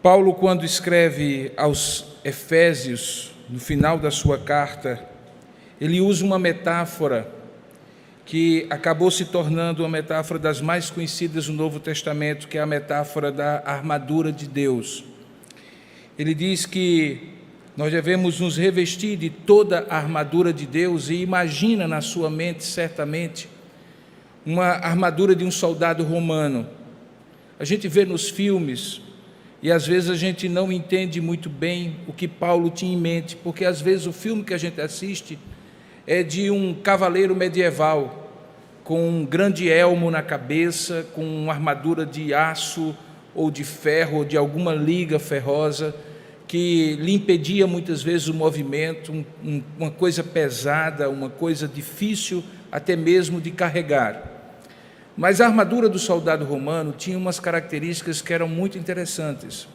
Paulo, quando escreve aos Efésios, no final da sua carta, ele usa uma metáfora que acabou se tornando uma metáfora das mais conhecidas no Novo Testamento, que é a metáfora da armadura de Deus. Ele diz que nós devemos nos revestir de toda a armadura de Deus e imagina na sua mente, certamente, uma armadura de um soldado romano. A gente vê nos filmes e às vezes a gente não entende muito bem o que Paulo tinha em mente, porque às vezes o filme que a gente assiste é de um cavaleiro medieval, com um grande elmo na cabeça, com uma armadura de aço ou de ferro, ou de alguma liga ferrosa, que lhe impedia muitas vezes o movimento, uma coisa pesada, uma coisa difícil até mesmo de carregar. Mas a armadura do soldado romano tinha umas características que eram muito interessantes.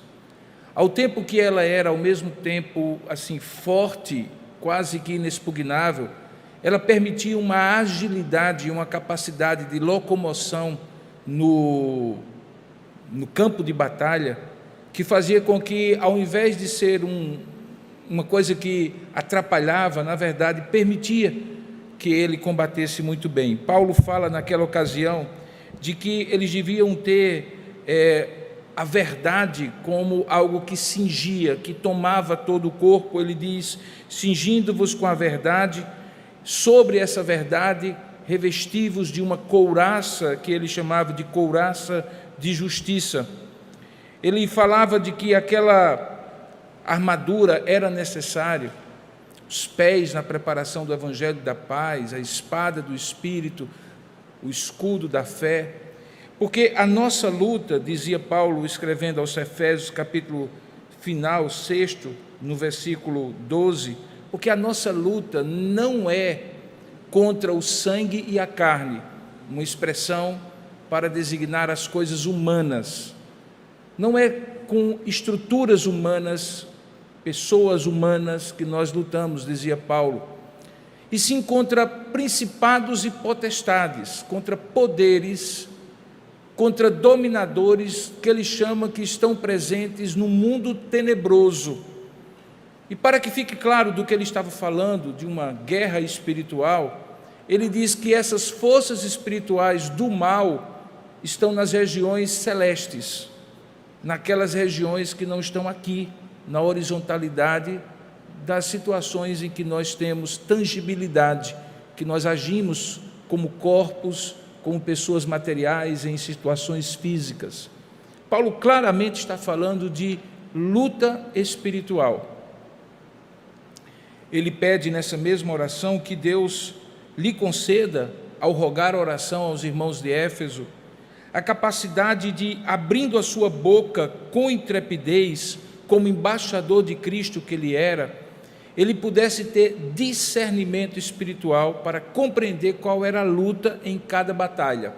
Ao tempo que ela era, ao mesmo tempo, assim, forte, quase que inexpugnável, ela permitia uma agilidade e uma capacidade de locomoção no campo de batalha, que fazia com que, ao invés de ser uma coisa que atrapalhava, na verdade, permitia que ele combatesse muito bem. Paulo fala naquela ocasião de que eles deviam ter a verdade como algo que cingia, que tomava todo o corpo. Ele diz, cingindo-vos com a verdade, sobre essa verdade, revesti-vos de uma couraça, que ele chamava de couraça de justiça. Ele falava de que aquela armadura era necessária, os pés na preparação do Evangelho da Paz, a espada do Espírito, o escudo da fé, porque a nossa luta, dizia Paulo escrevendo aos Efésios, capítulo final, 6, no versículo 12, porque a nossa luta não é contra o sangue e a carne, uma expressão para designar as coisas humanas, não é com estruturas humanas, pessoas humanas que nós lutamos, dizia Paulo, e sim contra principados e potestades, contra poderes, contra dominadores, que ele chama que estão presentes no mundo tenebroso. E para que fique claro do que ele estava falando, de uma guerra espiritual, ele diz que essas forças espirituais do mal estão nas regiões celestes, naquelas regiões que não estão aqui, na horizontalidade das situações em que nós temos tangibilidade, que nós agimos como corpos, como pessoas materiais em situações físicas. Paulo claramente está falando de luta espiritual. Ele pede nessa mesma oração que Deus lhe conceda, ao rogar a oração aos irmãos de Éfeso, a capacidade de, abrindo a sua boca com intrepidez, como embaixador de Cristo que ele era, ele pudesse ter discernimento espiritual para compreender qual era a luta em cada batalha.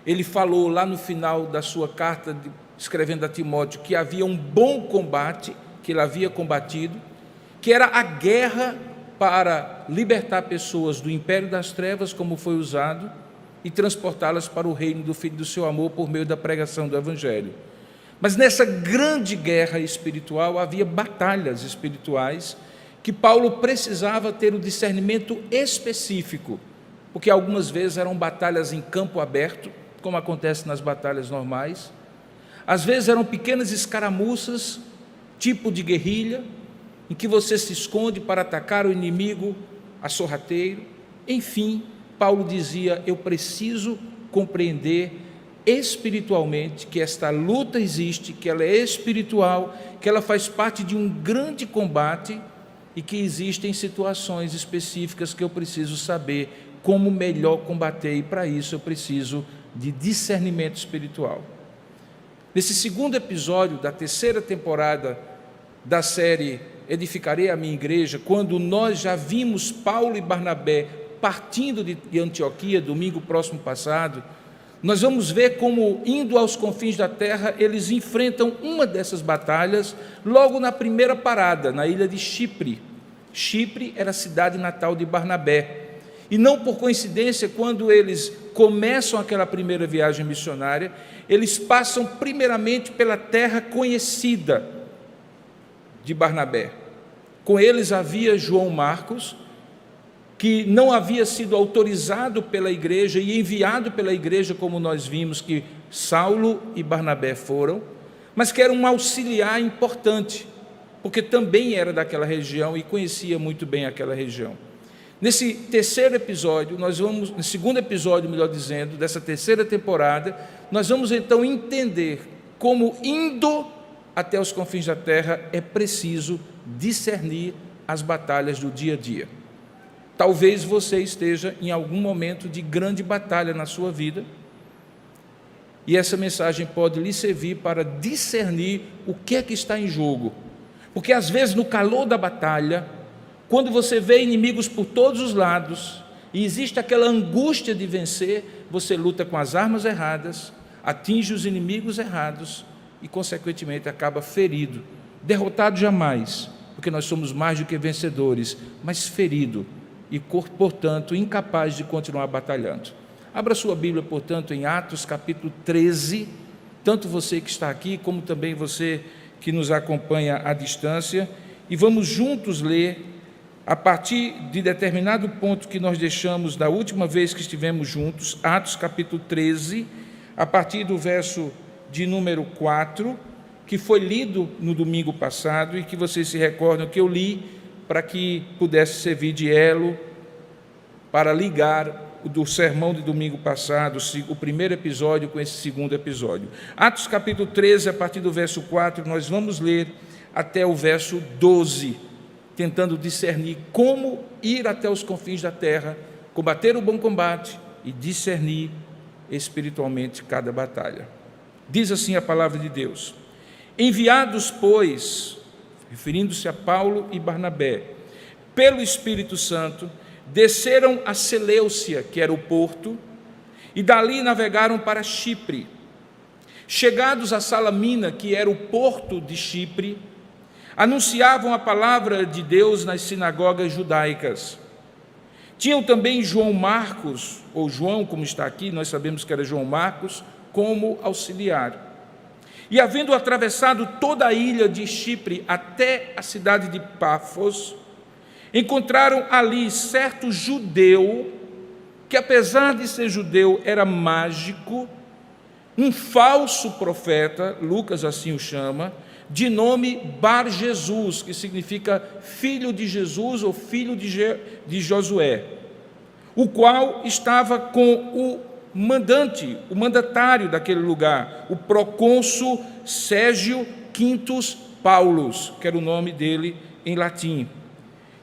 Ele falou lá no final da sua carta, escrevendo a Timóteo, que havia um bom combate, que ele havia combatido, que era a guerra para libertar pessoas do império das trevas, como foi usado, e transportá-las para o reino do Filho do seu amor por meio da pregação do Evangelho. Mas nessa grande guerra espiritual havia batalhas espirituais que Paulo precisava ter o discernimento específico, porque algumas vezes eram batalhas em campo aberto, como acontece nas batalhas normais, às vezes eram pequenas escaramuças, tipo de guerrilha, em que você se esconde para atacar o inimigo a sorrateiro. Enfim, Paulo dizia, eu preciso compreender espiritualmente que esta luta existe, que ela é espiritual, que ela faz parte de um grande combate e que existem situações específicas que eu preciso saber como melhor combater, e para isso eu preciso de discernimento espiritual. Nesse segundo episódio da terceira temporada da série Edificarei a Minha Igreja, quando nós já vimos Paulo e Barnabé partindo de Antioquia, domingo próximo passado, nós vamos ver como, indo aos confins da terra, eles enfrentam uma dessas batalhas logo na primeira parada, na ilha de Chipre. Chipre era a cidade natal de Barnabé. E não por coincidência, quando eles começam aquela primeira viagem missionária, eles passam primeiramente pela terra conhecida de Barnabé. Com eles havia João Marcos, que não havia sido autorizado pela igreja e enviado pela igreja, como nós vimos que Saulo e Barnabé foram, mas que era um auxiliar importante, porque também era daquela região e conhecia muito bem aquela região. Nesse terceiro episódio, no segundo episódio, melhor dizendo, dessa terceira temporada, nós vamos então entender como, indo até os confins da terra, é preciso discernir as batalhas do dia a dia. Talvez você esteja em algum momento de grande batalha na sua vida, e essa mensagem pode lhe servir para discernir o que é que está em jogo. Porque às vezes, no calor da batalha, quando você vê inimigos por todos os lados, e existe aquela angústia de vencer, você luta com as armas erradas, atinge os inimigos errados e, consequentemente, acaba ferido. Derrotado jamais, porque nós somos mais do que vencedores, mas ferido e, portanto, incapaz de continuar batalhando. Abra sua Bíblia, portanto, em Atos capítulo 13, tanto você que está aqui, como também você que nos acompanha à distância, e vamos juntos ler, a partir de determinado ponto que nós deixamos da última vez que estivemos juntos, Atos capítulo 13, a partir do verso de número 4, que foi lido no domingo passado e que vocês se recordam que eu li para que pudesse servir de elo para ligar do sermão de domingo passado, o primeiro episódio com esse segundo episódio. Atos capítulo 13, a partir do verso 4, nós vamos ler até o verso 12, tentando discernir como ir até os confins da terra, combater o bom combate e discernir espiritualmente cada batalha. Diz assim a palavra de Deus: enviados, pois, referindo-se a Paulo e Barnabé, pelo Espírito Santo, desceram a Seleucia, que era o porto, e dali navegaram para Chipre. Chegados a Salamina, que era o porto de Chipre, anunciavam a palavra de Deus nas sinagogas judaicas. Tinham também João Marcos, ou João, como está aqui, nós sabemos que era João Marcos, como auxiliar. E havendo atravessado toda a ilha de Chipre até a cidade de Pafos, encontraram ali certo judeu, que apesar de ser judeu, era mágico, um falso profeta, Lucas assim o chama, de nome Bar-Jesus, que significa filho de Jesus ou filho de Josué, o qual estava com o mandatário daquele lugar, o procônsul Sérgio Quintus Paulus, que era o nome dele em latim,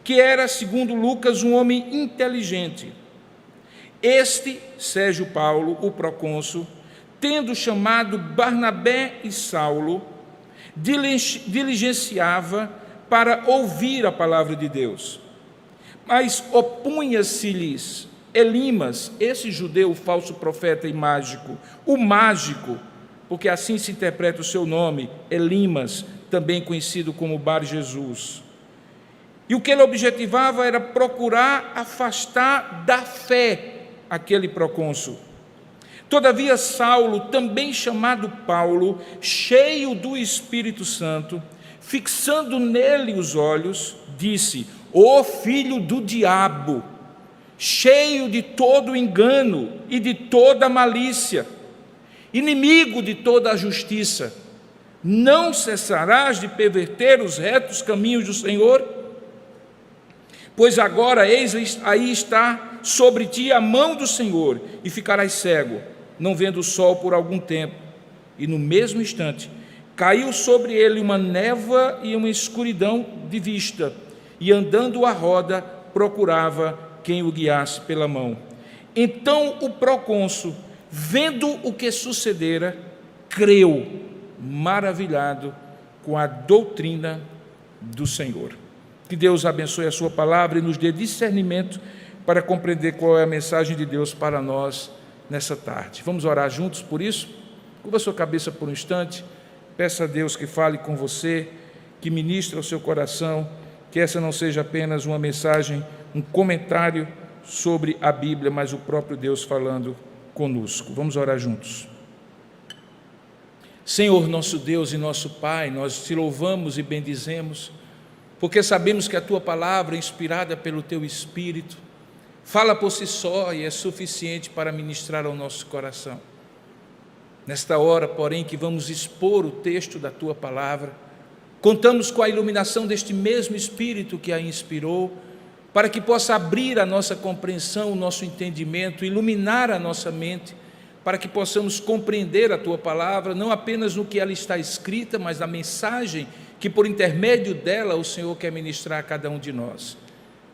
que era, segundo Lucas, um homem inteligente. Este Sérgio Paulo, o procônsul, tendo chamado Barnabé e Saulo, diligenciava para ouvir a palavra de Deus. Mas opunha-se-lhes Elimas, esse judeu falso profeta e mágico, o mágico, porque assim se interpreta o seu nome, Elimas, também conhecido como Bar-Jesus. E o que ele objetivava era procurar afastar da fé aquele procônsul. Todavia Saulo, também chamado Paulo, cheio do Espírito Santo, fixando nele os olhos, disse: ó filho do diabo, cheio de todo engano e de toda malícia, inimigo de toda a justiça, não cessarás de perverter os retos caminhos do Senhor? Pois agora, eis, aí está sobre ti a mão do Senhor, e ficarás cego, não vendo o sol por algum tempo. E no mesmo instante, caiu sobre ele uma névoa e uma escuridão de vista, e andando à roda, procurava quem o guiasse pela mão. Então o procônsul, vendo o que sucedera, creu, maravilhado com a doutrina do Senhor. Que Deus abençoe a sua palavra e nos dê discernimento para compreender qual é a mensagem de Deus para nós nessa tarde. Vamos orar juntos por isso? Curva a sua cabeça por um instante, peça a Deus que fale com você, que ministre ao seu coração, que essa não seja apenas uma mensagem, um comentário sobre a Bíblia, mas o próprio Deus falando conosco. Vamos orar juntos. Senhor, nosso Deus e nosso Pai, nós te louvamos e bendizemos, porque sabemos que a Tua palavra, inspirada pelo Teu Espírito, fala por si só e é suficiente para ministrar ao nosso coração. Nesta hora, porém, que vamos expor o texto da Tua palavra, contamos com a iluminação deste mesmo Espírito que a inspirou, para que possa abrir a nossa compreensão, o nosso entendimento, iluminar a nossa mente, para que possamos compreender a Tua palavra, não apenas no que ela está escrita, mas na mensagem que por intermédio dela o Senhor quer ministrar a cada um de nós.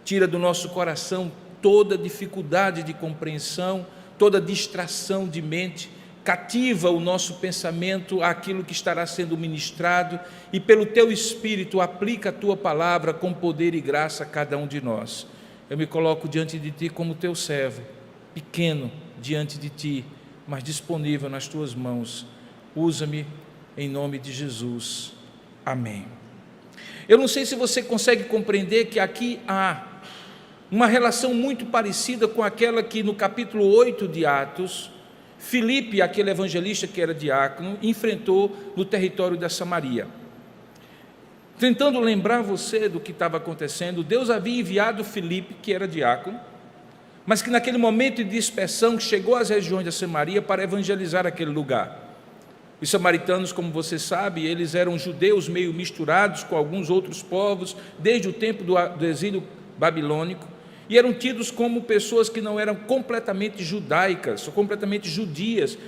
Tira do nosso coração toda dificuldade de compreensão, toda distração de mente, cativa o nosso pensamento àquilo que estará sendo ministrado e pelo Teu Espírito aplica a Tua palavra com poder e graça a cada um de nós. Eu me coloco diante de Ti como Teu servo, pequeno diante de Ti, mas disponível nas Tuas mãos. Usa-me em nome de Jesus. Amém. Eu não sei se você consegue compreender que aqui há uma relação muito parecida com aquela que no capítulo 8 de Atos, Filipe, aquele evangelista que era diácono, enfrentou no território da Samaria. Tentando lembrar você do que estava acontecendo, Deus havia enviado Filipe, que era diácono, mas que naquele momento de dispersão chegou às regiões da Samaria para evangelizar aquele lugar. Os samaritanos, como você sabe, eles eram judeus meio misturados com alguns outros povos, desde o tempo do exílio babilônico, e eram tidos como pessoas que não eram completamente judaicas, ou completamente judias,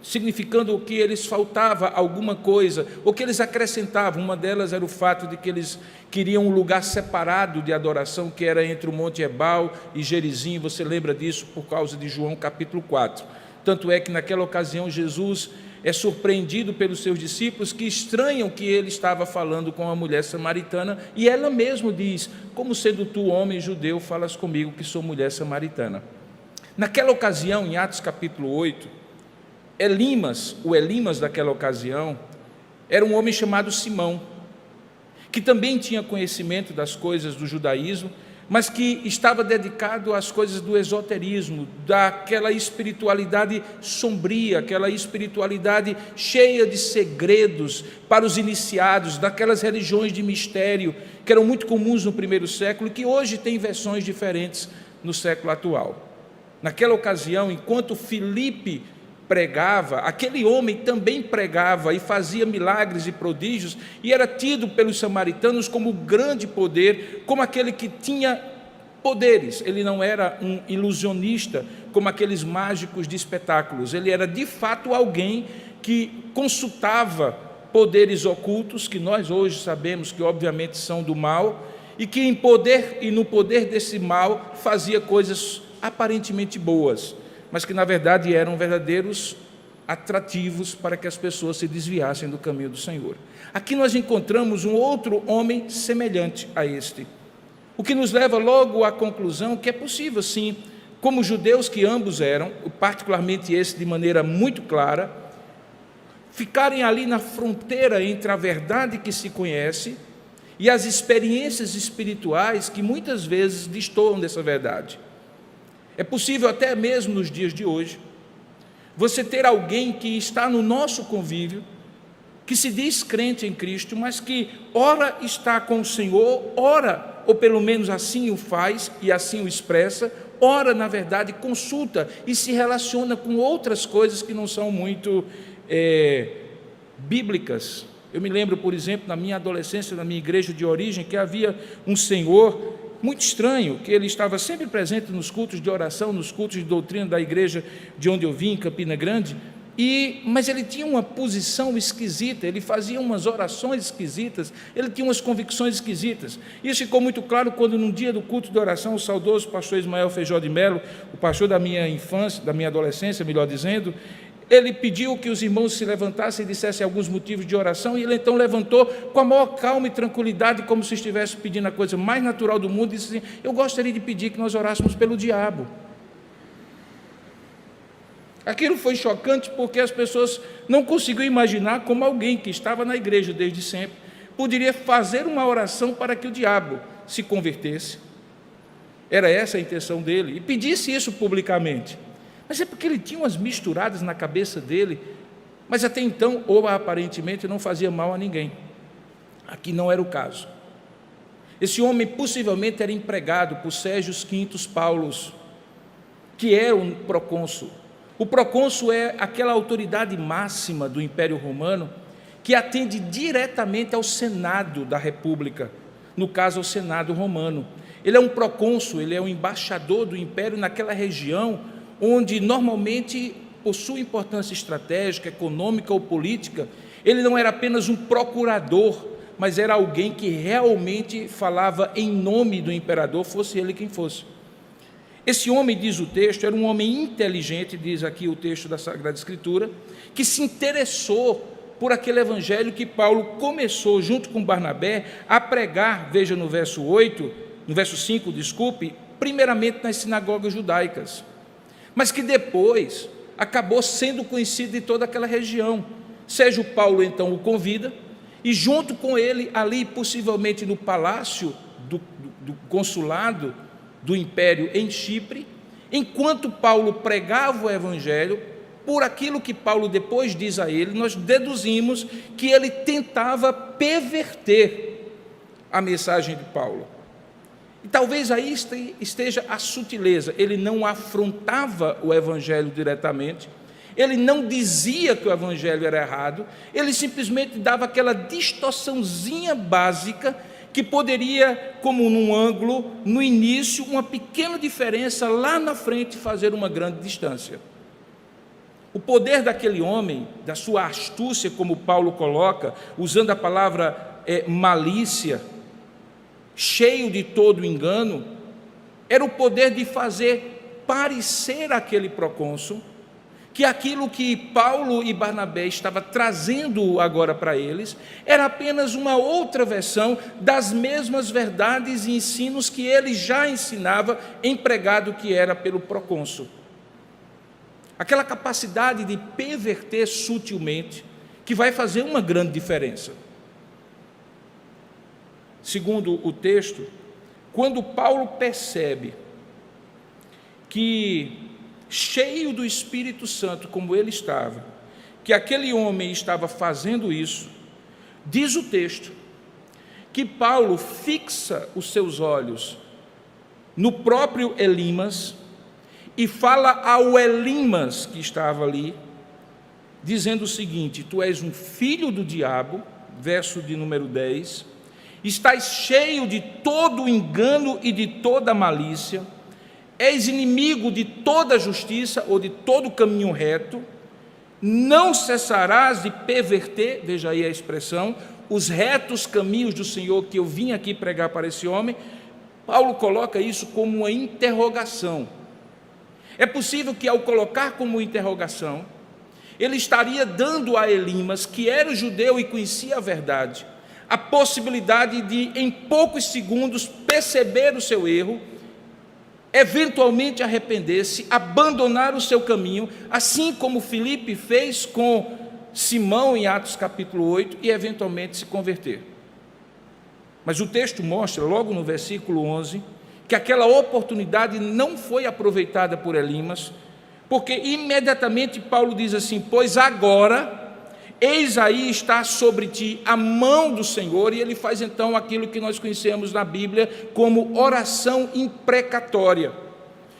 significando que eles faltava alguma coisa, ou que eles acrescentavam. Uma delas era o fato de que eles queriam um lugar separado de adoração, que era entre o Monte Ebal e Gerizim. Você lembra disso por causa de João capítulo 4. Tanto é que naquela ocasião Jesus é surpreendido pelos seus discípulos, que estranham que ele estava falando com a mulher samaritana, e ela mesma diz: como sendo tu homem judeu, falas comigo que sou mulher samaritana. Naquela ocasião, em Atos capítulo 8, o Elimas daquela ocasião, era um homem chamado Simão, que também tinha conhecimento das coisas do judaísmo, mas que estava dedicado às coisas do esoterismo, daquela espiritualidade sombria, aquela espiritualidade cheia de segredos para os iniciados, daquelas religiões de mistério que eram muito comuns no primeiro século e que hoje têm versões diferentes no século atual. Naquela ocasião, enquanto Filipe pregava, aquele homem também pregava e fazia milagres e prodígios, e era tido pelos samaritanos como grande poder, como aquele que tinha poderes. Ele não era um ilusionista como aqueles mágicos de espetáculos, ele era de fato alguém que consultava poderes ocultos, que nós hoje sabemos que obviamente são do mal, e que no poder desse mal fazia coisas aparentemente boas, mas que na verdade eram verdadeiros atrativos para que as pessoas se desviassem do caminho do Senhor. Aqui nós encontramos um outro homem semelhante a este, o que nos leva logo à conclusão que é possível sim, como judeus que ambos eram, particularmente esse de maneira muito clara, ficarem ali na fronteira entre a verdade que se conhece e as experiências espirituais que muitas vezes destoam dessa verdade. É possível até mesmo nos dias de hoje, você ter alguém que está no nosso convívio, que se diz crente em Cristo, mas que ora está com o Senhor, ora, ou pelo menos assim o faz e assim o expressa, ora, na verdade, consulta e se relaciona com outras coisas que não são muito bíblicas. Eu me lembro, por exemplo, na minha adolescência, na minha igreja de origem, que havia um senhor muito estranho, que ele estava sempre presente nos cultos de oração, nos cultos de doutrina da igreja de onde eu vim, em Campina Grande, mas ele tinha uma posição esquisita, ele fazia umas orações esquisitas, ele tinha umas convicções esquisitas. Isso ficou muito claro quando, num dia do culto de oração, o saudoso pastor Ismael Feijó de Melo, o pastor da minha infância, da minha adolescência, melhor dizendo, ele pediu que os irmãos se levantassem e dissessem alguns motivos de oração, e ele então levantou com a maior calma e tranquilidade, como se estivesse pedindo a coisa mais natural do mundo, e disse assim: eu gostaria de pedir que nós orássemos pelo diabo. Aquilo foi chocante porque as pessoas não conseguiam imaginar como alguém que estava na igreja desde sempre poderia fazer uma oração para que o diabo se convertesse. era essa a intenção dele, e pedisse isso publicamente. Mas é porque ele tinha umas misturadas na cabeça dele, mas até então, ou aparentemente, não fazia mal a ninguém. Aqui não era o caso. Esse homem possivelmente era empregado por Sérgio Quintus Paulus, que era um procônsul. O procônsul é aquela autoridade máxima do Império Romano que atende diretamente ao Senado da República, no caso ao Senado Romano. Ele é um procônsul, ele é um embaixador do Império naquela região onde normalmente possui importância estratégica, econômica ou política. Ele não era apenas um procurador, mas era alguém que realmente falava em nome do imperador, fosse ele quem fosse. Esse homem, diz o texto, era um homem inteligente, diz aqui o texto da Sagrada Escritura, que se interessou por aquele evangelho que Paulo começou, junto com Barnabé, a pregar, veja no verso 5, primeiramente nas sinagogas judaicas, mas que depois acabou sendo conhecido de toda aquela região. Sérgio Paulo, então, o convida, e junto com ele, ali possivelmente no palácio do consulado do Império em Chipre, enquanto Paulo pregava o evangelho, por aquilo que Paulo depois diz a ele, nós deduzimos que ele tentava perverter a mensagem de Paulo. E talvez aí esteja a sutileza. Ele não afrontava o evangelho diretamente, ele não dizia que o evangelho era errado, ele simplesmente dava aquela distorçãozinha básica que poderia, como num ângulo, no início, uma pequena diferença, lá na frente fazer uma grande distância. O poder daquele homem, da sua astúcia, como Paulo coloca, usando a palavra malícia, cheio de todo engano, era o poder de fazer parecer aquele procônsul que aquilo que Paulo e Barnabé estavam trazendo agora para eles era apenas uma outra versão das mesmas verdades e ensinos que ele já ensinava, empregado que era pelo procônsul. Aquela capacidade de perverter sutilmente, que vai fazer uma grande diferença. Segundo o texto, quando Paulo percebe que, cheio do Espírito Santo, como ele estava, que aquele homem estava fazendo isso, diz o texto, que Paulo fixa os seus olhos no próprio Elimas, e fala ao Elimas que estava ali, dizendo o seguinte: tu és um filho do diabo, verso de número 10, estás cheio de todo o engano e de toda a malícia, és inimigo de toda a justiça ou de todo o caminho reto, não cessarás de perverter, veja aí a expressão, os retos caminhos do Senhor, que eu vim aqui pregar para esse homem. Paulo coloca isso como uma interrogação. É possível que, ao colocar como interrogação, ele estaria dando a Elimas, que era judeu e conhecia a verdade, a possibilidade de, em poucos segundos, perceber o seu erro, eventualmente arrepender-se, abandonar o seu caminho, assim como Filipe fez com Simão em Atos capítulo 8, e eventualmente se converter. Mas o texto mostra, logo no versículo 11, que aquela oportunidade não foi aproveitada por Elimas, porque imediatamente Paulo diz assim: pois agora, eis aí está sobre ti a mão do Senhor, e ele faz então aquilo que nós conhecemos na Bíblia como oração imprecatória,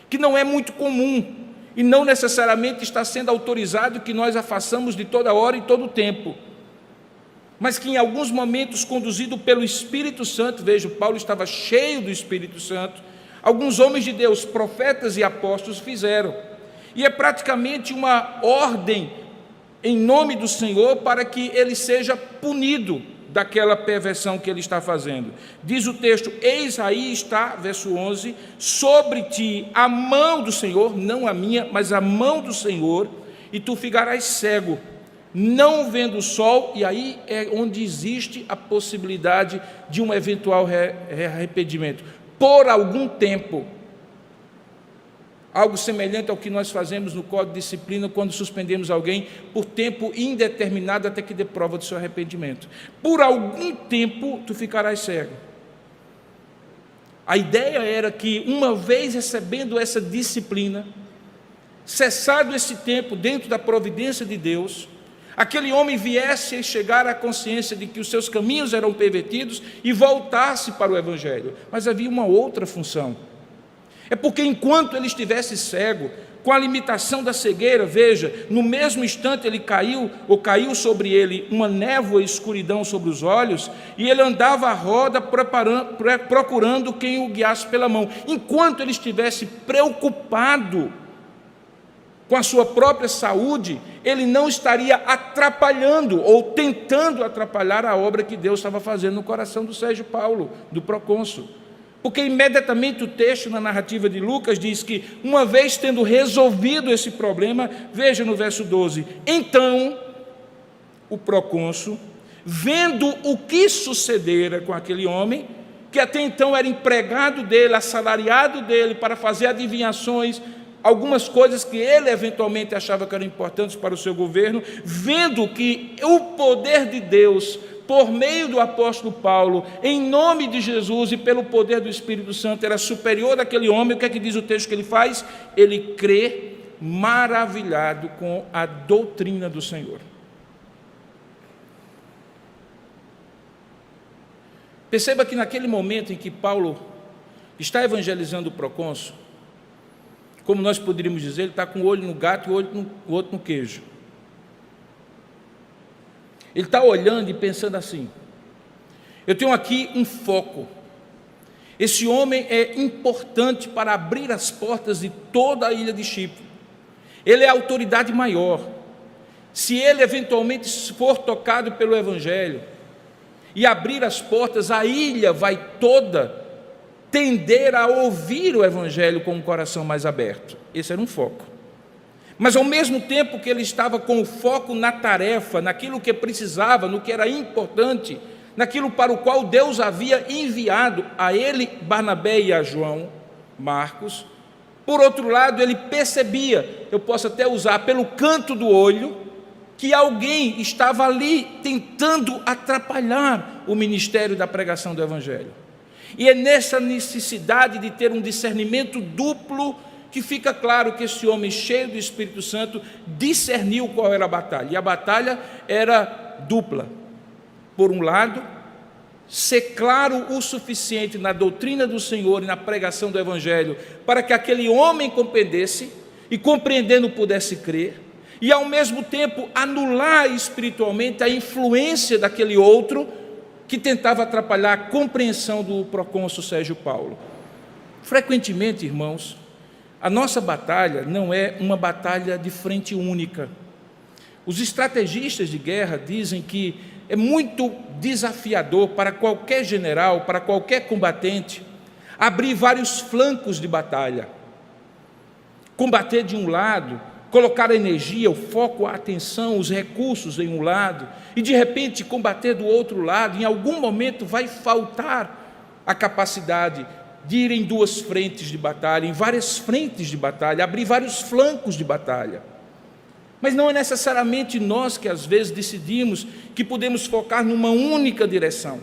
que não é muito comum, e não necessariamente está sendo autorizado que nós a façamos de toda hora e todo tempo, mas que em alguns momentos, conduzido pelo Espírito Santo, veja, Paulo estava cheio do Espírito Santo, alguns homens de Deus, profetas e apóstolos fizeram, e é praticamente uma ordem em nome do Senhor para que ele seja punido daquela perversão que ele está fazendo. Diz o texto: eis aí está, verso 11, sobre ti a mão do Senhor, não a minha, mas a mão do Senhor, e tu ficarás cego, não vendo o sol. E aí é onde existe a possibilidade de um eventual arrependimento, por algum tempo, algo semelhante ao que nós fazemos no Código de Disciplina quando suspendemos alguém por tempo indeterminado até que dê prova do seu arrependimento. Por algum tempo tu ficarás cego. A ideia era que, uma vez recebendo essa disciplina, cessado esse tempo dentro da providência de Deus, aquele homem viesse a chegar à consciência de que os seus caminhos eram pervertidos e voltasse para o Evangelho. Mas havia uma outra função. É porque enquanto ele estivesse cego, com a limitação da cegueira, veja, no mesmo instante ele caiu sobre ele uma névoa e escuridão sobre os olhos, e ele andava à roda procurando quem o guiasse pela mão. Enquanto ele estivesse preocupado com a sua própria saúde, ele não estaria atrapalhando ou tentando atrapalhar a obra que Deus estava fazendo no coração do Sérgio Paulo, do procônsul. Porque imediatamente o texto na narrativa de Lucas diz que, uma vez tendo resolvido esse problema, veja no verso 12, então o procônsul, vendo o que sucedera com aquele homem, que até então era empregado dele, assalariado dele, para fazer adivinhações, algumas coisas que ele eventualmente achava que eram importantes para o seu governo, vendo que o poder de Deus, por meio do apóstolo Paulo, em nome de Jesus e pelo poder do Espírito Santo, era superior àquele homem, o que é que diz o texto que ele faz? Ele crê maravilhado com a doutrina do Senhor. Perceba que naquele momento em que Paulo está evangelizando o procônsul, como nós poderíamos dizer, ele está com o olho no gato e o outro no queijo. Ele está olhando e pensando assim: eu tenho aqui um foco. Esse homem é importante para abrir as portas de toda a ilha de Chipre. Ele é a autoridade maior. Se ele eventualmente for tocado pelo Evangelho e abrir as portas, a ilha vai toda tender a ouvir o Evangelho com um coração mais aberto. Esse era um foco. Mas ao mesmo tempo que ele estava com o foco na tarefa, naquilo que precisava, no que era importante, naquilo para o qual Deus havia enviado a ele, Barnabé, e a João, Marcos, por outro lado, ele percebia, eu posso até usar pelo canto do olho, que alguém estava ali tentando atrapalhar o ministério da pregação do Evangelho. E é nessa necessidade de ter um discernimento duplo que fica claro que esse homem cheio do Espírito Santo discerniu qual era a batalha. E a batalha era dupla. Por um lado, ser claro o suficiente na doutrina do Senhor e na pregação do Evangelho para que aquele homem compreendesse e, compreendendo, pudesse crer, e ao mesmo tempo anular espiritualmente a influência daquele outro que tentava atrapalhar a compreensão do procônsul Sérgio Paulo. Frequentemente, irmãos, a nossa batalha não é uma batalha de frente única. Os estrategistas de guerra dizem que é muito desafiador para qualquer general, para qualquer combatente, abrir vários flancos de batalha. Combater de um lado, colocar a energia, o foco, a atenção, os recursos em um lado, e de repente combater do outro lado. Em algum momento vai faltar a capacidade de ir em duas frentes de batalha, em várias frentes de batalha, abrir vários flancos de batalha. Mas não é necessariamente nós que às vezes decidimos que podemos focar numa única direção.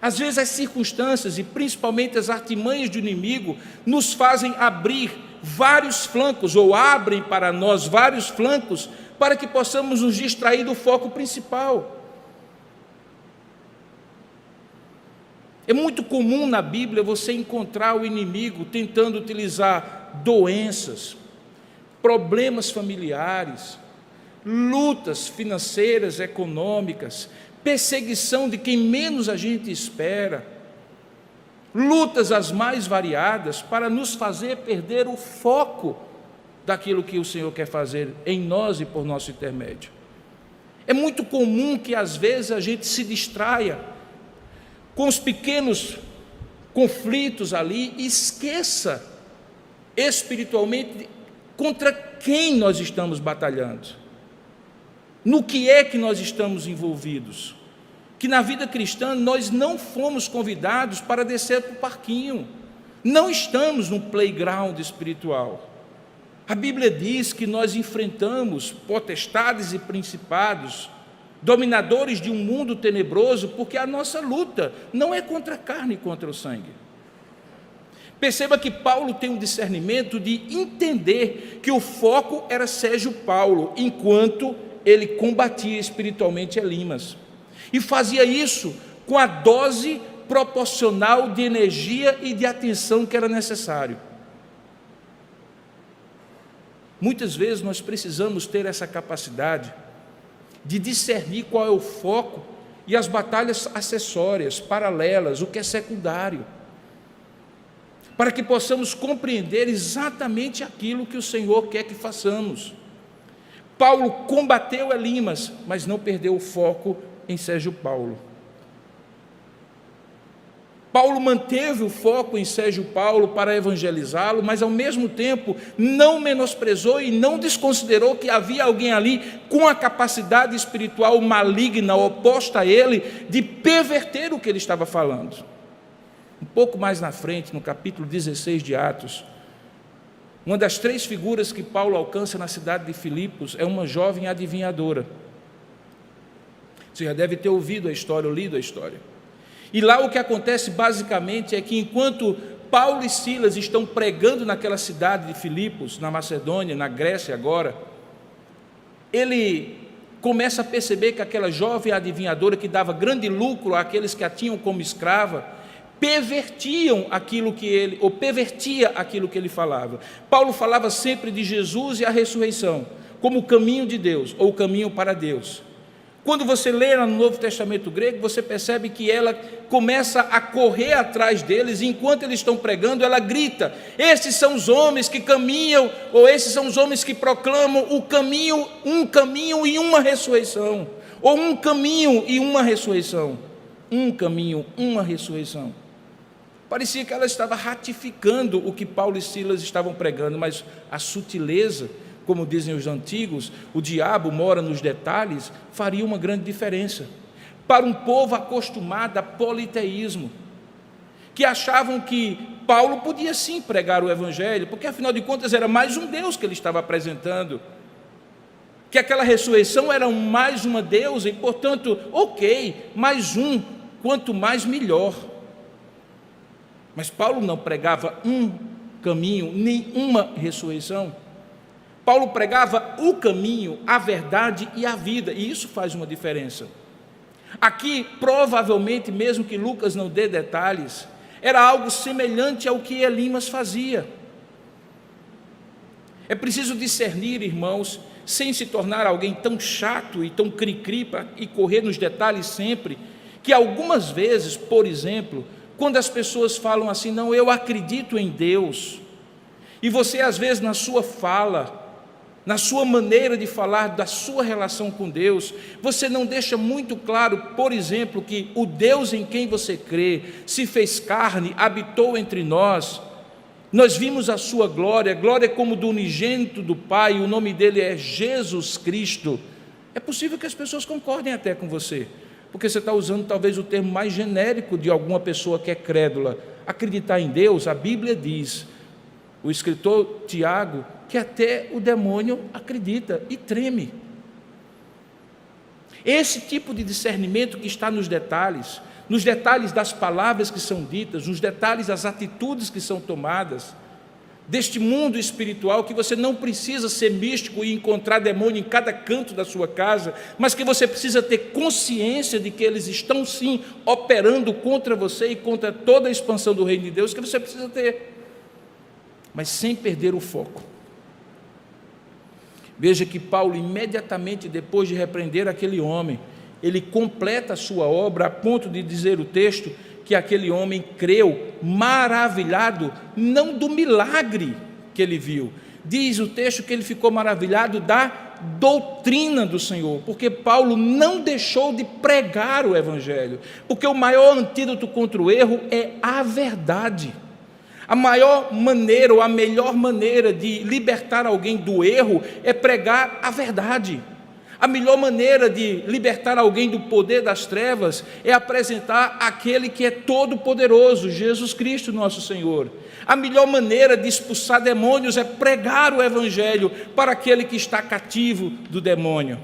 Às vezes as circunstâncias e principalmente as artimanhas do inimigo nos fazem abrir vários flancos, ou abrem para nós vários flancos, para que possamos nos distrair do foco principal. É muito comum na Bíblia você encontrar o inimigo tentando utilizar doenças, problemas familiares, lutas financeiras, econômicas, perseguição de quem menos a gente espera, lutas as mais variadas, para nos fazer perder o foco daquilo que o Senhor quer fazer em nós e por nosso intermédio. É muito comum que às vezes a gente se distraia com os pequenos conflitos ali e esqueça espiritualmente contra quem nós estamos batalhando, no que é que nós estamos envolvidos. Que na vida cristã nós não fomos convidados para descer para o parquinho, não estamos no playground espiritual. A Bíblia diz que nós enfrentamos potestades e principados, dominadores de um mundo tenebroso, porque a nossa luta não é contra a carne e contra o sangue. Perceba que Paulo tem um discernimento de entender que o foco era Sérgio Paulo, enquanto ele combatia espiritualmente Elimas. E fazia isso com a dose proporcional de energia e de atenção que era necessário. Muitas vezes nós precisamos ter essa capacidade de discernir qual é o foco e as batalhas acessórias, paralelas, o que é secundário, para que possamos compreender exatamente aquilo que o Senhor quer que façamos. Paulo combateu Elimas, mas não perdeu o foco em Sérgio Paulo. Paulo manteve o foco em Sérgio Paulo para evangelizá-lo, mas ao mesmo tempo não menosprezou e não desconsiderou que havia alguém ali com a capacidade espiritual maligna, oposta a ele, de perverter o que ele estava falando. Um pouco mais na frente, no capítulo 16 de Atos, uma das 3 figuras que Paulo alcança na cidade de Filipos é uma jovem adivinhadora. Você já deve ter ouvido a história ou lido a história. E lá o que acontece basicamente é que enquanto Paulo e Silas estão pregando naquela cidade de Filipos, na Macedônia, na Grécia agora, ele começa a perceber que aquela jovem adivinhadora que dava grande lucro àqueles que a tinham como escrava, pervertia aquilo que ele falava. Paulo falava sempre de Jesus e a ressurreição, como o caminho de Deus, ou o caminho para Deus. Quando você lê no Novo Testamento grego, você percebe que ela começa a correr atrás deles, e enquanto eles estão pregando, ela grita: esses são os homens que caminham, ou esses são os homens que proclamam o caminho, um caminho e uma ressurreição, ou um caminho e uma ressurreição, um caminho, uma ressurreição. Parecia que ela estava ratificando o que Paulo e Silas estavam pregando, mas a sutileza, como dizem os antigos, o diabo mora nos detalhes, faria uma grande diferença. Para um povo acostumado a politeísmo, que achavam que Paulo podia sim pregar o evangelho, porque afinal de contas era mais um Deus que ele estava apresentando, que aquela ressurreição era mais uma deusa, e portanto, ok, mais um, quanto mais melhor. Mas Paulo não pregava um caminho, nem uma ressurreição. Paulo pregava o caminho, a verdade e a vida, e isso faz uma diferença. Aqui, provavelmente, mesmo que Lucas não dê detalhes, era algo semelhante ao que Elimas fazia. É preciso discernir, irmãos, sem se tornar alguém tão chato e tão cri-cri e correr nos detalhes sempre, que algumas vezes, por exemplo, quando as pessoas falam assim: não, eu acredito em Deus, e você às vezes na sua fala, na sua maneira de falar da sua relação com Deus, você não deixa muito claro, por exemplo, que o Deus em quem você crê se fez carne, habitou entre nós, nós vimos a sua glória, glória como do unigênito do Pai, o nome dele é Jesus Cristo. É possível que as pessoas concordem até com você, porque você está usando talvez o termo mais genérico de alguma pessoa que é crédula. Acreditar em Deus, a Bíblia diz, o escritor Tiago, que até o demônio acredita e treme. Esse tipo de discernimento que está nos detalhes das palavras que são ditas, nos detalhes das atitudes que são tomadas, deste mundo espiritual, que você não precisa ser místico e encontrar demônio em cada canto da sua casa, mas que você precisa ter consciência de que eles estão sim operando contra você e contra toda a expansão do reino de Deus, que você precisa ter, mas sem perder o foco. Veja que Paulo, imediatamente depois de repreender aquele homem, ele completa a sua obra a ponto de dizer o texto que aquele homem creu, maravilhado, não do milagre que ele viu. Diz o texto que ele ficou maravilhado da doutrina do Senhor, porque Paulo não deixou de pregar o evangelho, porque o maior antídoto contra o erro é a verdade. A maior maneira, ou a melhor maneira de libertar alguém do erro é pregar a verdade. A melhor maneira de libertar alguém do poder das trevas é apresentar aquele que é todo-poderoso, Jesus Cristo, nosso Senhor. A melhor maneira de expulsar demônios é pregar o evangelho para aquele que está cativo do demônio.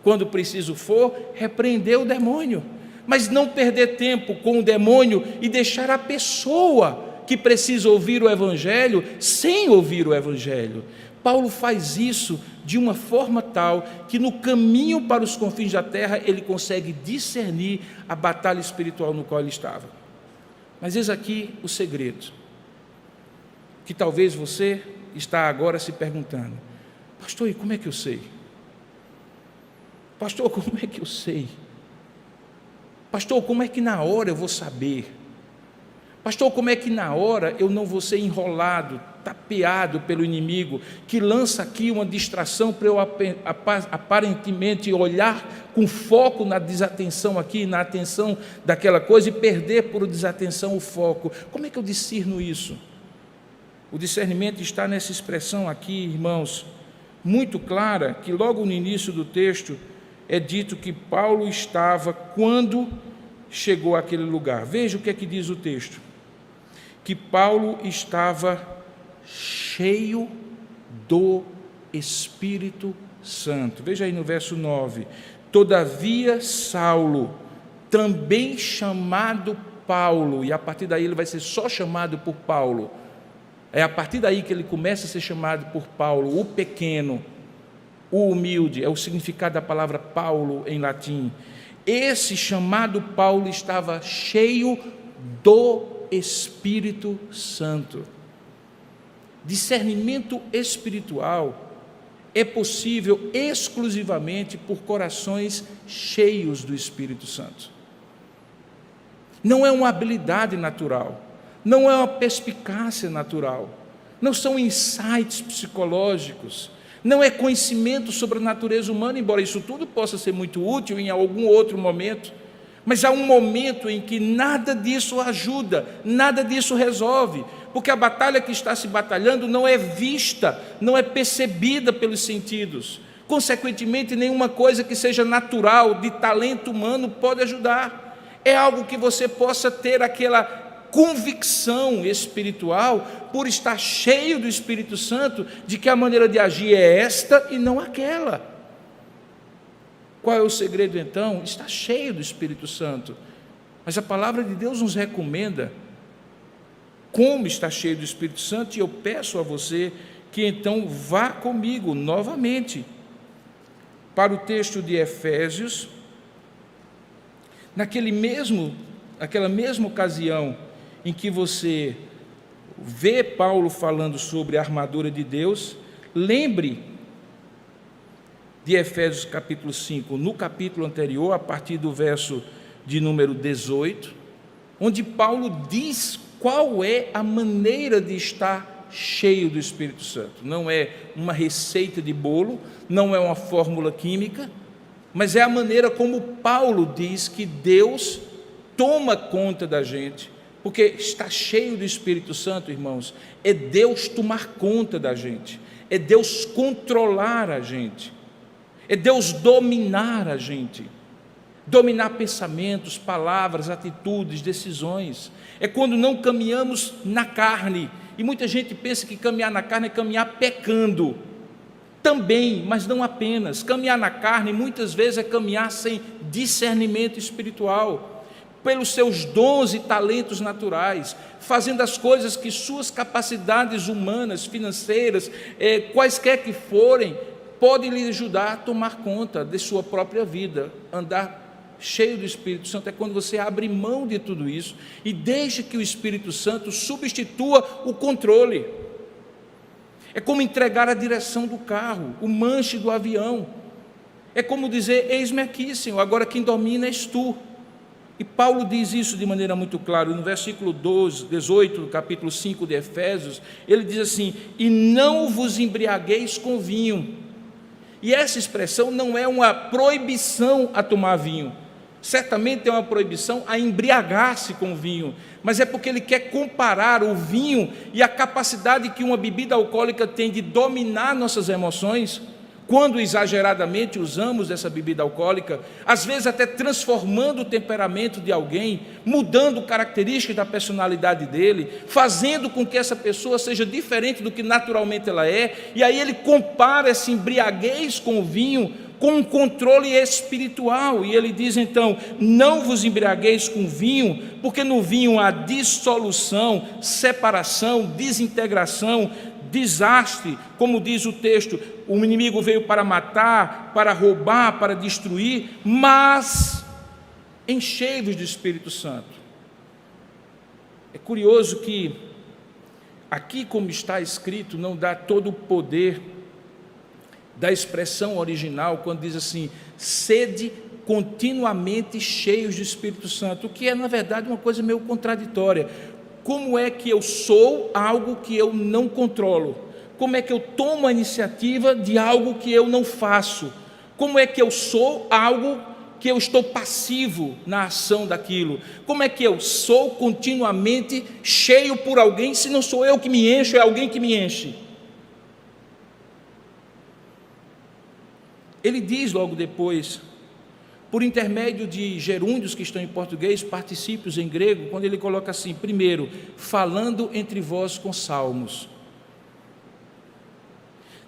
Quando preciso for, repreender o demônio, mas não perder tempo com o demônio e deixar a pessoa que precisa ouvir o Evangelho sem ouvir o Evangelho. Paulo faz isso de uma forma tal que no caminho para os confins da terra ele consegue discernir a batalha espiritual no qual ele estava. Mas eis aqui o segredo, que talvez você está agora se perguntando: pastor, e como é que eu sei? Pastor, como é que eu sei? Pastor, como é que na hora eu vou saber? Pastor, como é que na hora eu não vou ser enrolado, tapeado pelo inimigo, que lança aqui uma distração para eu aparentemente olhar com foco na desatenção aqui, na atenção daquela coisa, e perder por desatenção o foco? Como é que eu discerno isso? O discernimento está nessa expressão aqui, irmãos, muito clara, que logo no início do texto é dito que Paulo estava quando chegou àquele lugar. Veja o que é que diz o texto: que Paulo estava cheio do Espírito Santo. Veja aí no verso 9: todavia Saulo, também chamado Paulo, e a partir daí ele vai ser só chamado por Paulo, é a partir daí que ele começa a ser chamado por Paulo, o pequeno, o humilde, é o significado da palavra Paulo em latim. Esse chamado Paulo estava cheio do Espírito Santo. Discernimento espiritual é possível exclusivamente por corações cheios do Espírito Santo. Não é uma habilidade natural, não é uma perspicácia natural, não são insights psicológicos, não é conhecimento sobre a natureza humana, embora isso tudo possa ser muito útil em algum outro momento, mas há um momento em que nada disso ajuda, nada disso resolve, porque a batalha que está se batalhando não é vista, não é percebida pelos sentidos. Consequentemente, nenhuma coisa que seja natural, de talento humano, pode ajudar. É algo que você possa ter aquela convicção espiritual, por estar cheio do Espírito Santo, de que a maneira de agir é esta e não aquela. Qual é o segredo então? Está cheio do Espírito Santo. Mas a palavra de Deus nos recomenda como está cheio do Espírito Santo, e eu peço a você que então vá comigo novamente para o texto de Efésios, naquela mesma ocasião em que você vê Paulo falando sobre a armadura de Deus. Lembre de Efésios capítulo 5, no capítulo anterior, a partir do verso de número 18, onde Paulo diz qual é a maneira de estar cheio do Espírito Santo. Não é uma receita de bolo, não é uma fórmula química, mas é a maneira como Paulo diz que Deus toma conta da gente, porque estar cheio do Espírito Santo, irmãos, é Deus tomar conta da gente, é Deus controlar a gente, é Deus dominar a gente, dominar pensamentos, palavras, atitudes, decisões. É quando não caminhamos na carne, e muita gente pensa que caminhar na carne é caminhar pecando, também, mas não apenas. Caminhar na carne muitas vezes é caminhar sem discernimento espiritual, pelos seus dons e talentos naturais, fazendo as coisas que suas capacidades humanas, financeiras, quaisquer que forem, podem lhe ajudar a tomar conta de sua própria vida. Andar cheio do Espírito Santo é quando você abre mão de tudo isso e deixa que o Espírito Santo substitua o controle. É como entregar a direção do carro, o manche do avião. É como dizer: eis-me aqui, Senhor, agora quem domina és tu. E Paulo diz isso de maneira muito clara, no versículo 18, do capítulo 5 de Efésios, ele diz assim: e não vos embriagueis com vinho. E essa expressão não é uma proibição a tomar vinho, certamente é uma proibição a embriagar-se com vinho, mas é porque ele quer comparar o vinho e a capacidade que uma bebida alcoólica tem de dominar nossas emoções, quando exageradamente usamos essa bebida alcoólica, às vezes até transformando o temperamento de alguém, mudando características da personalidade dele, fazendo com que essa pessoa seja diferente do que naturalmente ela é, e aí ele compara essa embriaguez com o vinho com um controle espiritual. E ele diz então: não vos embriagueis com vinho, porque no vinho há dissolução, separação, desintegração, desastre. Como diz o texto, o inimigo veio para matar, para roubar, para destruir, mas enchei-vos do Espírito Santo. É curioso que aqui, como está escrito, não dá todo o poder da expressão original, quando diz assim: sede continuamente cheios do Espírito Santo, o que é, na verdade, uma coisa meio contraditória. Como é que eu sou algo que eu não controlo? Como é que eu tomo a iniciativa de algo que eu não faço? Como é que eu sou algo que eu estou passivo na ação daquilo? Como é que eu sou continuamente cheio por alguém, se não sou eu que me encho, é alguém que me enche? Ele diz logo depois, por intermédio de gerúndios que estão em português, particípios em grego, quando ele coloca assim: primeiro, falando entre vós com salmos;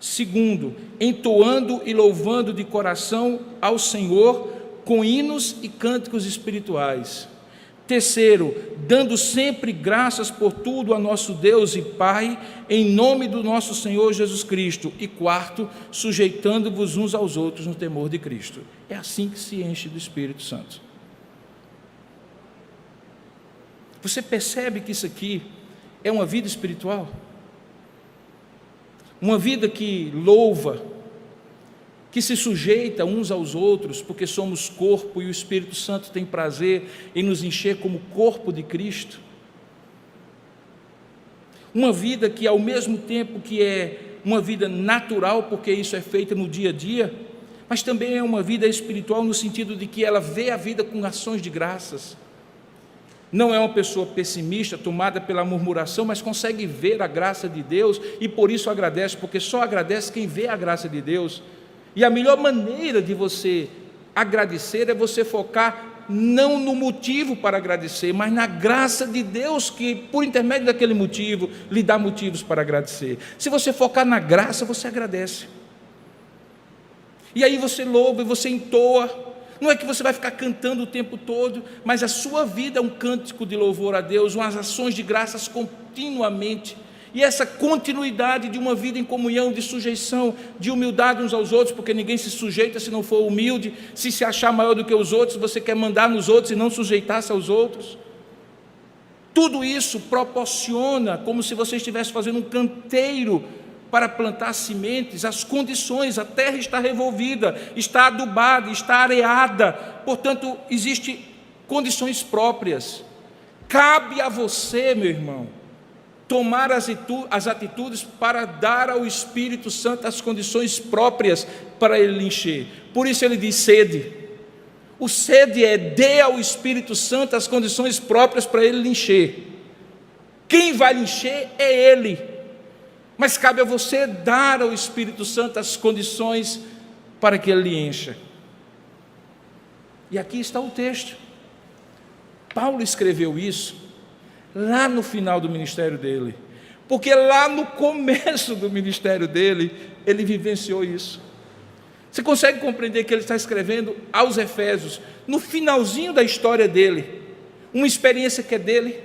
segundo, entoando e louvando de coração ao Senhor com hinos e cânticos espirituais; terceiro, dando sempre graças por tudo a nosso Deus e Pai, em nome do nosso Senhor Jesus Cristo; e quarto, sujeitando-vos uns aos outros no temor de Cristo. É assim que se enche do Espírito Santo. Você percebe que isso aqui é uma vida espiritual? Uma vida que louva, que se sujeita uns aos outros, porque somos corpo e o Espírito Santo tem prazer em nos encher como corpo de Cristo. Uma vida que, ao mesmo tempo que é uma vida natural, porque isso é feito no dia a dia, mas também é uma vida espiritual no sentido de que ela vê a vida com ações de graças. Não é uma pessoa pessimista, tomada pela murmuração, mas consegue ver a graça de Deus e por isso agradece, porque só agradece quem vê a graça de Deus. E a melhor maneira de você agradecer é você focar não no motivo para agradecer, mas na graça de Deus, que por intermédio daquele motivo lhe dá motivos para agradecer. Se você focar na graça, você agradece. E aí você louva e você entoa. Não é que você vai ficar cantando o tempo todo, mas a sua vida é um cântico de louvor a Deus, umas ações de graças continuamente. E essa continuidade de uma vida em comunhão, de sujeição, de humildade uns aos outros, porque ninguém se sujeita se não for humilde. Se achar maior do que os outros, você quer mandar nos outros e não sujeitar-se aos outros. Tudo isso proporciona, como se você estivesse fazendo um canteiro para plantar sementes, as condições, a terra está revolvida, está adubada, está areada, portanto, existem condições próprias. Cabe a você, meu irmão, tomar as atitudes para dar ao Espírito Santo as condições próprias para ele lhe encher. Por isso ele diz sede. O sede é: dê ao Espírito Santo as condições próprias para ele lhe encher. Quem vai lhe encher é ele. Mas cabe a você dar ao Espírito Santo as condições para que ele lhe encha. E aqui está o texto. Paulo escreveu isso lá no final do ministério dele, porque lá no começo do ministério dele, ele vivenciou isso. Você consegue compreender que ele está escrevendo aos Efésios, no finalzinho da história dele, uma experiência que é dele,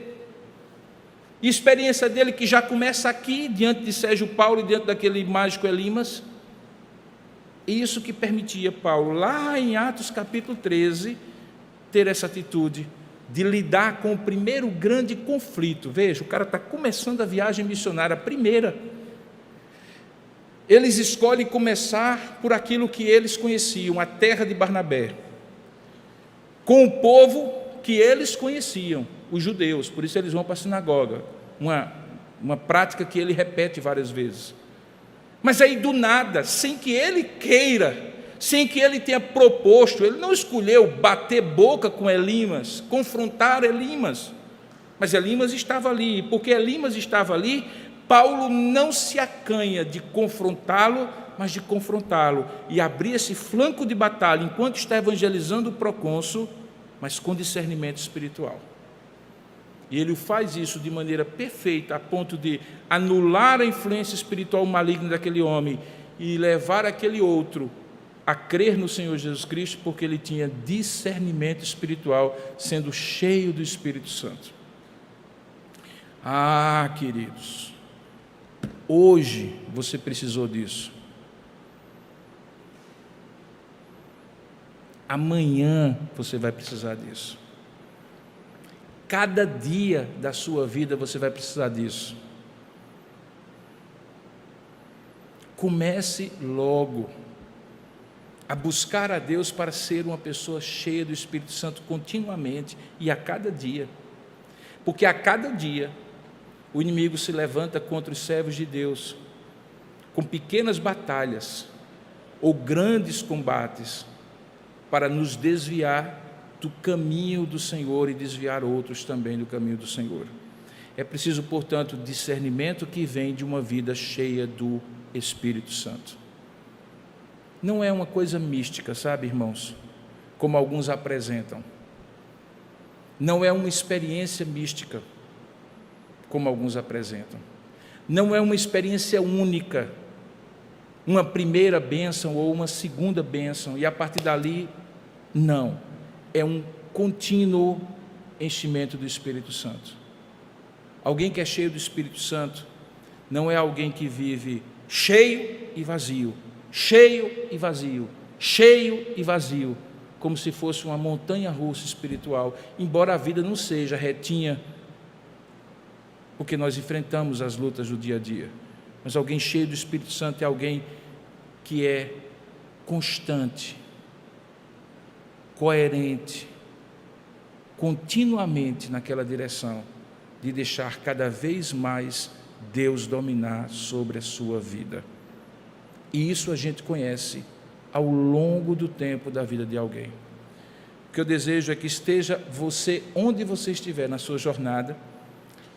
e experiência dele que já começa aqui, diante de Sérgio Paulo e diante daquele mágico Elimas. E isso que permitia Paulo, lá em Atos capítulo 13, ter essa atitude de lidar com o primeiro grande conflito. Veja, o cara está começando a viagem missionária, a primeira. Eles escolhem começar por aquilo que eles conheciam, a terra de Barnabé, com o povo que eles conheciam, os judeus, por isso eles vão para a sinagoga, uma prática que ele repete várias vezes. Mas aí do nada, sem que ele queira, sem que ele tenha proposto, ele não escolheu bater boca com Elimas, confrontar Elimas, mas Elimas estava ali, e porque Elimas estava ali, Paulo não se acanha de confrontá-lo, mas de confrontá-lo, e abrir esse flanco de batalha, enquanto está evangelizando o procônsul, mas com discernimento espiritual. E ele faz isso de maneira perfeita, a ponto de anular a influência espiritual maligna daquele homem e levar aquele outro a crer no Senhor Jesus Cristo, porque ele tinha discernimento espiritual, sendo cheio do Espírito Santo. Ah, queridos, hoje você precisou disso. Amanhã você vai precisar disso. Cada dia da sua vida você vai precisar disso. Comece logo a buscar a Deus para ser uma pessoa cheia do Espírito Santo continuamente e a cada dia. Porque a cada dia o inimigo se levanta contra os servos de Deus com pequenas batalhas ou grandes combates para nos desviar do caminho do Senhor e desviar outros também do caminho do Senhor. É preciso, portanto, discernimento que vem de uma vida cheia do Espírito Santo. Não é uma coisa mística, sabe, irmãos? Como alguns apresentam. Não é uma experiência mística, como alguns apresentam. Não é uma experiência única, uma primeira bênção ou uma segunda bênção, e a partir dali, não. É um contínuo enchimento do Espírito Santo. Alguém que é cheio do Espírito Santo não é alguém que vive cheio e vazio, cheio e vazio, cheio e vazio, como se fosse uma montanha-russa espiritual, embora a vida não seja retinha, porque nós enfrentamos as lutas do dia a dia. Mas alguém cheio do Espírito Santo é alguém que é constante, coerente, continuamente naquela direção de deixar cada vez mais Deus dominar sobre a sua vida. E isso a gente conhece ao longo do tempo da vida de alguém. O que eu desejo é que esteja você, onde você estiver na sua jornada,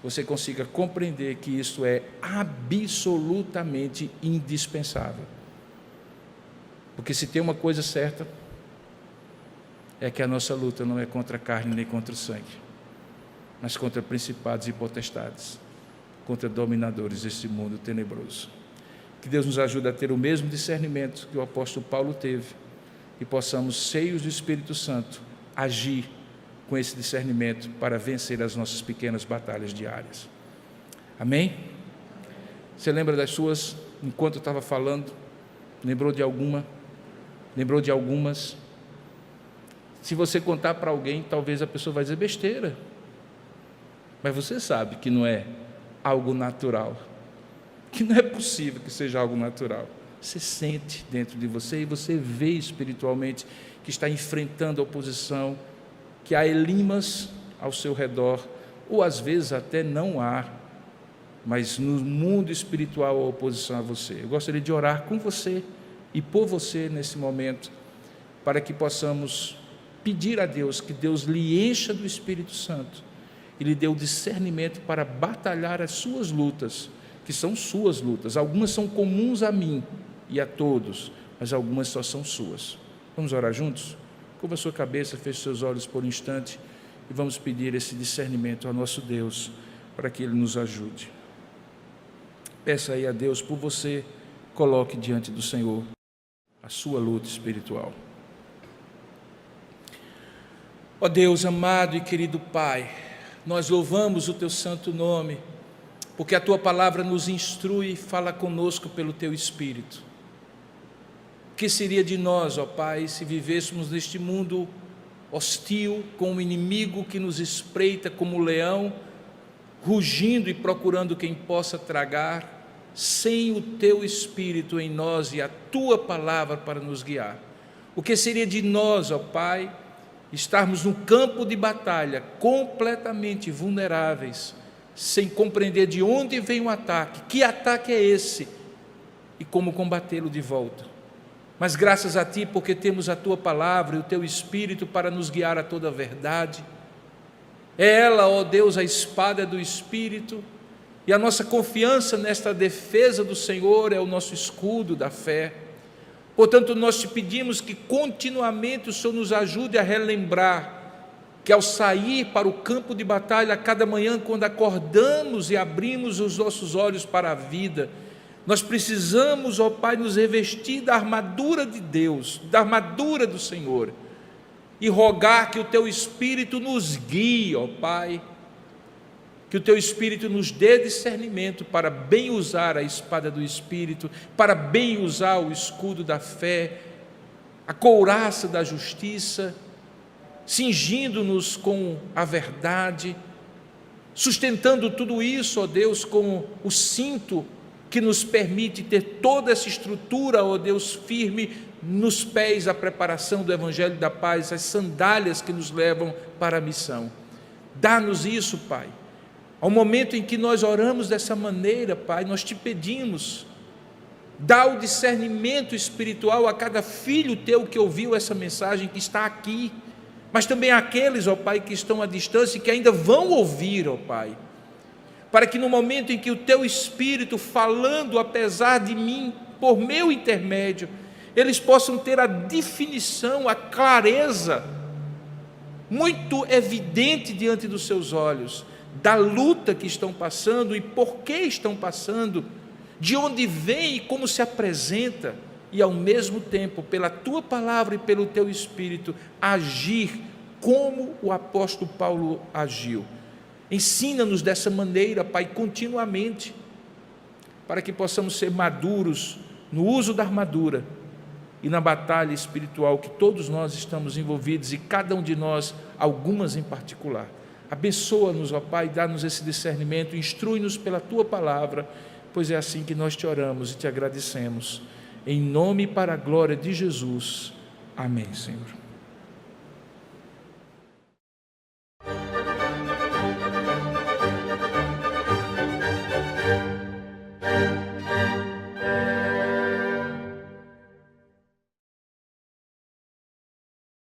você consiga compreender que isso é absolutamente indispensável. Porque se tem uma coisa certa, é que a nossa luta não é contra a carne nem contra o sangue, mas contra principados e potestades, contra dominadores desse mundo tenebroso. Que Deus nos ajude a ter o mesmo discernimento que o apóstolo Paulo teve, e possamos, cheios do Espírito Santo, agir com esse discernimento para vencer as nossas pequenas batalhas diárias. Amém? Você lembra das suas, enquanto eu estava falando, lembrou de alguma? Lembrou de algumas? Se você contar para alguém, talvez a pessoa vai dizer besteira, mas você sabe que não é algo natural, que não é possível que seja algo natural. Você sente dentro de você e você vê espiritualmente que está enfrentando a oposição, que há elimas ao seu redor, ou às vezes até não há, mas no mundo espiritual há oposição a você. Eu gostaria de orar com você e por você nesse momento, para que possamos pedir a Deus que Deus lhe encha do Espírito Santo e lhe dê o discernimento para batalhar as suas lutas, que são suas lutas. Algumas são comuns a mim e a todos, mas algumas só são suas. Vamos orar juntos? Curva a sua cabeça, feche seus olhos por um instante e vamos pedir esse discernimento ao nosso Deus, para que Ele nos ajude. Peça aí a Deus por você, coloque diante do Senhor a sua luta espiritual. Ó Deus amado e querido Pai, nós louvamos o Teu santo nome, porque a Tua palavra nos instrui e fala conosco pelo Teu Espírito. O que seria de nós, ó Pai, se vivêssemos neste mundo hostil, com um inimigo que nos espreita como leão, rugindo e procurando quem possa tragar, sem o Teu Espírito em nós e a Tua palavra para nos guiar? O que seria de nós, ó Pai, estarmos no campo de batalha completamente vulneráveis, sem compreender de onde vem o ataque, que ataque é esse e como combatê-lo de volta? Mas graças a Ti, porque temos a Tua palavra e o Teu Espírito para nos guiar a toda a verdade. É ela, ó Deus, a espada do Espírito, e a nossa confiança nesta defesa do Senhor é o nosso escudo da fé. Portanto, nós Te pedimos que continuamente o Senhor nos ajude a relembrar que ao sair para o campo de batalha, a cada manhã, quando acordamos e abrimos os nossos olhos para a vida, Nós precisamos, ó Pai, nos revestir da armadura de Deus, da armadura do Senhor, e rogar que o Teu Espírito nos guie, ó Pai, que o Teu Espírito nos dê discernimento para bem usar a espada do Espírito, para bem usar o escudo da fé, a couraça da justiça, cingindo-nos com a verdade, sustentando tudo isso, ó Deus, com o cinto que nos permite ter toda essa estrutura, ó Deus, firme nos pés, a preparação do Evangelho da Paz, as sandálias que nos levam para a missão. Dá-nos isso, Pai. Ao momento em que nós oramos dessa maneira, Pai, nós te pedimos, dá o discernimento espiritual a cada filho teu que ouviu essa mensagem, que está aqui, mas também àqueles, ó Pai, que estão à distância e que ainda vão ouvir, ó Pai, para que no momento em que o Teu Espírito, falando apesar de mim, por meu intermédio, eles possam ter a definição, a clareza, muito evidente diante dos seus olhos, da luta que estão passando e por que estão passando, de onde vem e como se apresenta, e ao mesmo tempo, pela Tua Palavra e pelo Teu Espírito, agir como o apóstolo Paulo agiu. Ensina-nos dessa maneira, Pai, continuamente, para que possamos ser maduros no uso da armadura e na batalha espiritual que todos nós estamos envolvidos, e cada um de nós, algumas em particular. Abençoa-nos, ó Pai, dá-nos esse discernimento, instrui-nos pela Tua Palavra, pois é assim que nós te oramos e te agradecemos. Em nome e para a glória de Jesus. Amém, Senhor.